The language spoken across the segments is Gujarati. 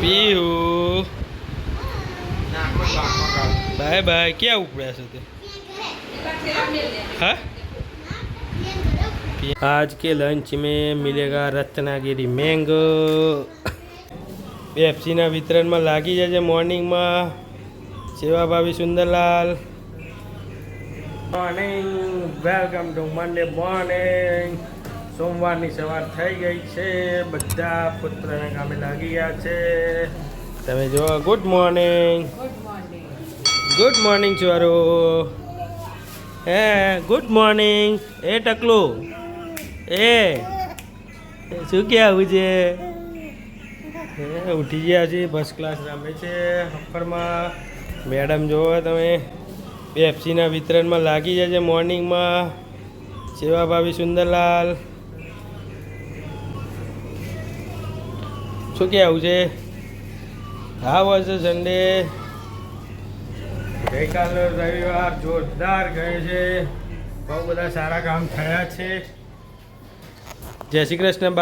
પીહુ बाय बाय क्या उपड़ा से हाँ आज के लंच में मिलेगा रत्नागिरी मैंगो पेप्सी ना वितरण में लागी जाए मॉर्निंग में सेवा भाभी Sundarlal morning welcome to Monday morning सोमवार ની સવાર થઈ ગઈ છે બધા પુત્રના કામે લાગી ગયા છે તમે જો ગુડ મોર્નિંગ ગુડ મોર્નિંગ ચોરો હે ગુડ મોર્નિંગ એ ટકલો એ શું કહેવું છે ઉઠી ગયા છે ફર્સ્ટ ક્લાસ રમે છે અફરમાં મેડમ જોવો તમે પેપ્સીના વિતરણમાં લાગી જાય છે મોર્નિંગમાં સેવા ભાભી સુંદરલાલ શું કહેવું છે હા વર્ષ સન્ડે ગઈકાલનો રવિવાર જોરદાર ગયો છે બહુ બધા સારા કામ થયા છે જય શ્રી કૃષ્ણ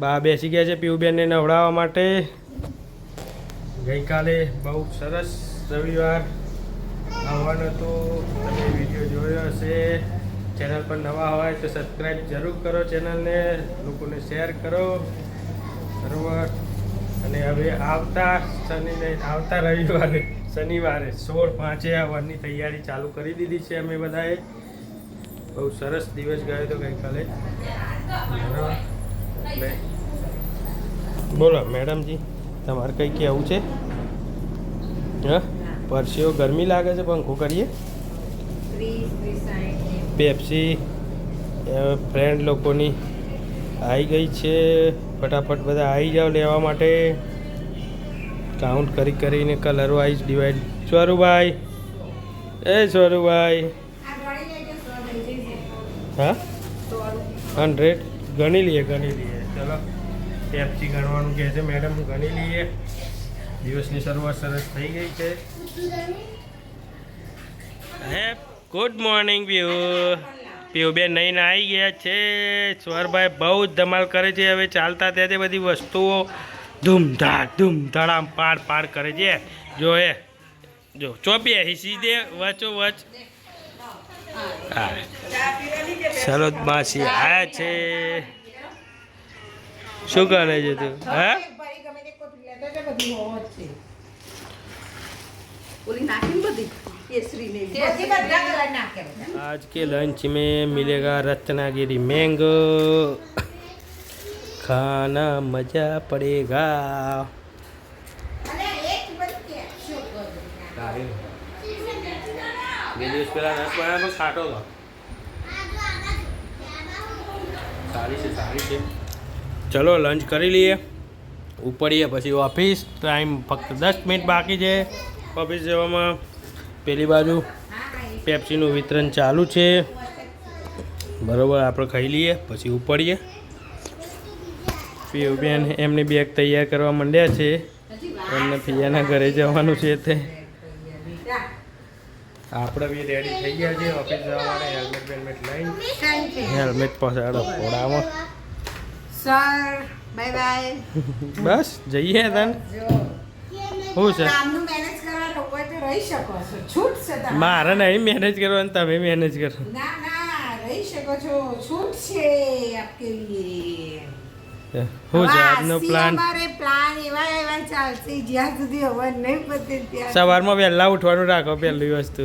બા બેસી ગયા છે પીયુબેનને નવડાવવા માટે ગઈકાલે બહુ સરસ રવિવાર આવવાનું હતું તમે વિડીયો જોયો હશે ચેનલ પર નવા હોય તો સબસ્ક્રાઈબ જરૂર કરો ચેનલને લોકોને શેર કરો બરાબર અને હવે આવતા રવિવારે શનિવારે 16/5 આવવાની તૈયારી ચાલુ કરી દીધી છે અમે બધાએ બહુ સરસ દિવસ ગયો તો ગઈકાલે બોલો મેડમજી તમારે કંઈ કહેવું છે હા પરસ્યો ગરમી લાગે છે પંખો કરીએ પેપ્સી ફ્રેન્ડ લોકોની આવી ગઈ છે ફટાફટ બધા આવી જાઓ લેવા માટે કાઉન્ટ કરીને કલર વાઇઝ ડિવાઈડ સ્વરૂભાઈ એ સ્વરૂભાઈ હા 100 ગણી લઈએ ચલો પેપ્સી ગણવાનું કહે છે મેડમ ગણી લઈએ દિવસની શરૂઆત સરસ થઈ ગઈ છે હે ગુડ મોર્નિંગ પીયુબેન નહીં આવી ગયા છે સ્વરભાઈ બહુ જ ધમાલ કરે છે હવે ચાલતા ત્યાંથી બધી વસ્તુઓ ધૂમધામ પાડ કરે છે જો ચોપી સીધે વચો વચ હા ચલો માસી આયા છે શું કરે છે તું હા आज के लंच में मिलेगा रत्नागिरी मैंगो खाना मजा पड़ेगा चलो लंच કરી લઈએ ઉપડીએ પછી ઓફિસ ટાઈમ ફક્ત 10 મિનિટ બાકી છે ઓફિસ જવામાં પેલી બાજુ પેપ્સીનું વિતરણ ચાલુ છે બરાબર આપણે ખાઈ લઈએ પછી ઉપડીએ પીયુબેન એમની બેગ તૈયાર કરવા માંડ્યા છે એમને પિયાના ઘરે જવાનું છે તે આપણે બી રેડી થઈ ગયા છે ઓફિસ જવા માટે હેલ્મેટ લઈને હેલ્મેટ પસાડો ઘોડામાં સર બાય બાય બસ જઈએ તન હું છે મારે નહીં મેનેજ કરવાનું તમે મેનેજ કરો રહી શકો છો છૂટ છે આપકે લીએ હું છે આજનો પ્લાન પ્લાન એવા ચાલશે જ્યાં સુધી હવા નહીં પતે ત્યાં સવારમાં વહેલા ઉઠવાનું રાખો પહેલી વસ્તુ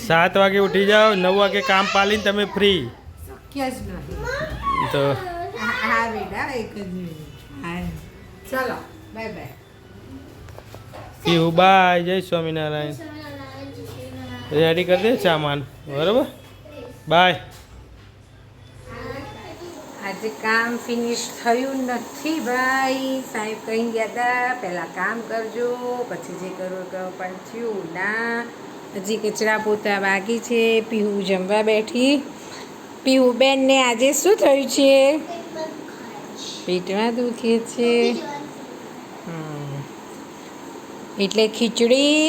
7 વાગે ઉઠી જાઓ 9 વાગે કામ પાલીને તમે ફ્રી શક્ય જ નથી તો હા બેટા એક જ મિનિટ હા ચલો બાય બાય પીહુ બાય જય સ્વામિનારાયણ રેડી કરી દે સામાન બરાબર બાય આજે કામ ફિનિશ થયું નથી ભાઈ સાહેબ કહી ગયા હતા પહેલાં કામ કરજો પછી જે કરો કરો પણ થયું ના હજી કચરા પોતા બાકી છે પીહુ જમવા બેઠી પીહુબેનને આજે શું થયું છે પેટમાં દુખે છે એટલે ખીચડી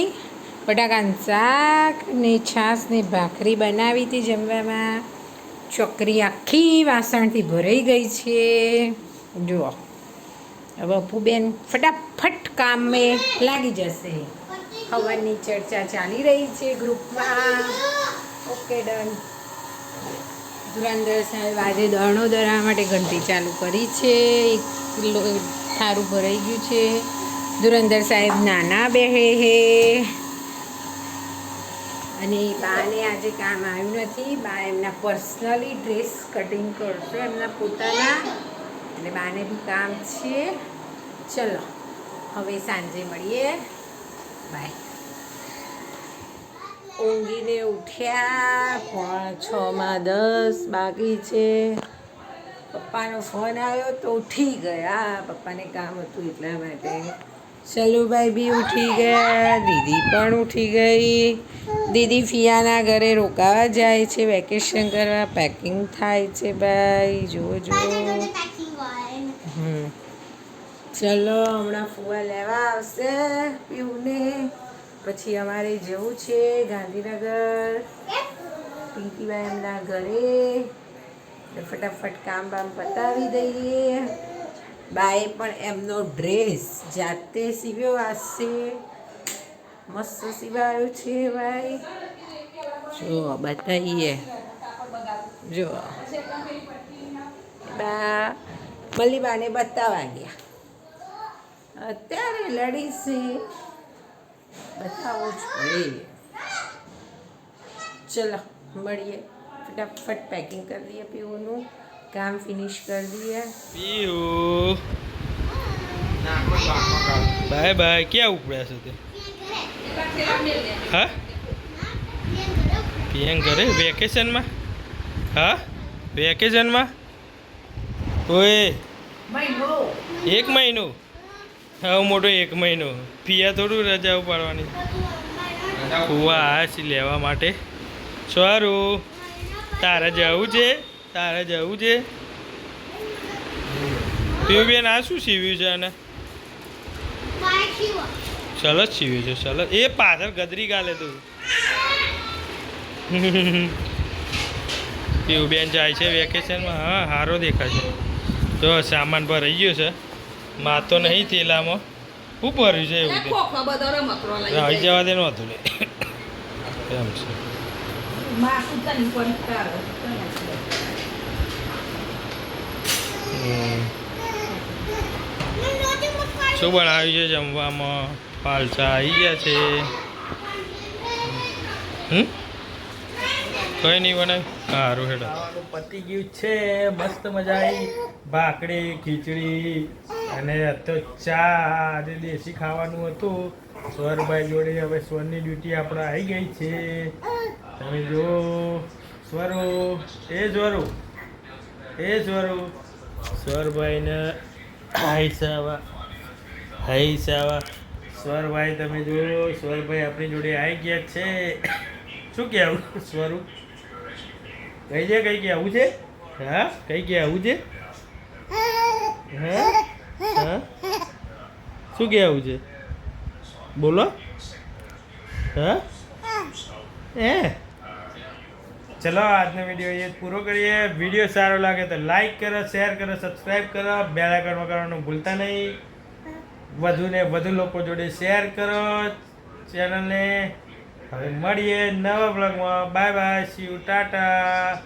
બટાકાનું શાક ને છાશ ને ભાખરી બનાવી હતી જમવામાં ચોકરી આખી વાસણથી ભરાઈ ગઈ છે જુઓ હવે અપુબેન ફટાફટ કામ મેં લાગી જશે. હવનની ચર્ચા ચાલી રહી છે ગ્રુપમાં. Okay done. ધુરંધર સાહેબ આજે દળનો દળવા માટે ઘંટી ચાલુ કરી છે. 1 કિલો થારું ભરાઈ ગયું છે. ધુરંધર સાહેબ નાના બેહે હે અને બાને આજે કામ આવ્યું નથી. બા એમના પર્સનલી ડ્રેસ કટિંગ કરશે એમના પોતાના, એટલે બાને બી કામ છે. ચલો હવે સાંજે મળીએ. બાય. ઊંઘીને ઉઠ્યા 6:10 બાકી છે. પપ્પાનો ફોન આવ્યો તો ઉઠી ગયા. પપ્પાને કામ હતું એટલા માટે. શલુભાઈ બી ઉઠી ગયા, દીદી પણ ઉઠી ગઈ. દીદી ફિયાના ઘરે રોકાવા જાય છે વેકેશન કરવા. પેકિંગ થાય છે ભાઈ, જુઓ ચલો હમણાં ફુવા લેવા આવશે પીઉને. પછી અમારે જવું છે ગાંધીનગર પિંકીભાઈ એમના ઘરે. ફટાફટ કામ બામ પતાવી દઈએ. બાએ પણ એમનો ડ્રેસ જાતે સીવ્યો હશે. મસ્ત સીવાયો છે ભાઈ. જો બતાવીએ, જો બા મલ્લીબાને બતાવવા ગયા. અત્યારે લડી છે, બતાવવું જ પડે. ચલો મળીએ. ફટાફટ પેકિંગ કરી દઈએ. પીવું કામ ફિનિશ કરી દઈએ. પીવું બાય બાય. ક્યાં ઉપડ્યા છો તે? હા પીએમ કરે વેકેશનમાં. હા વેકેશનમાં ઓય 1 મહિનો. હા મોટો 1 મહિનો. પિયા થોડું રજાઓ પાડવાની. કુવા આવ્યા છે લેવા માટે. સારું તારે જવું છે? તારે જવું છે? બેન આ શું સીવ્યું છે? અને સરસ સીવ્યું છે. સરસ. એ પાછળ ગદરી ગાલે તું. પીવું બેન જાય છે વેકેશનમાં. હા સારો દેખાય છે. જો સામાન ભરાઈ ગયો છે. માં તો નહીં થેલામાં. શું ભર્યું છે એવું? આવી જવા દે નહોતું લે એમ છે. શું બનાવ્યું છે જમવામાં? પાલસા આવી ગયા છે. કઈ નહીં બનાવ્યું. સારું હેડો. પતી ગયું છે. મસ્ત મજા આવી. ભાખરી ખીચડી અને તો ચા. આજે દેશી ખાવાનું હતું સ્વરભાઈ જોડે. હવે સ્વરની ડ્યુટી આપણે આવી ગઈ છે. તમે જો સ્વરો એ સ્વરું સ્વરભાઈને હાઈસાવા સ્વરભાઈ તમે જો. સ્વરભાઈ આપણી જોડે આવી ગયા છે. શું કહેવું સ્વરું? કઈ છે કઈ કે આવું છે? હા કઈ કે આવું છે? હા હા શું કે આવું છે? બોલો. હા ચલો આજનો વિડીયો એ પૂરો કરીએ. વિડીયો સારો લાગે તો લાઈક કરો, શેર કરો, સબસ્ક્રાઈબ કરો, બેલ આઇકન કરવાનું ભૂલતા નહીં. વધુને વધુ લોકો જોડે શેર કરો ચેનલને. હવે મળીએ નવા બ્લોગમાં. Bye bye. C you tata.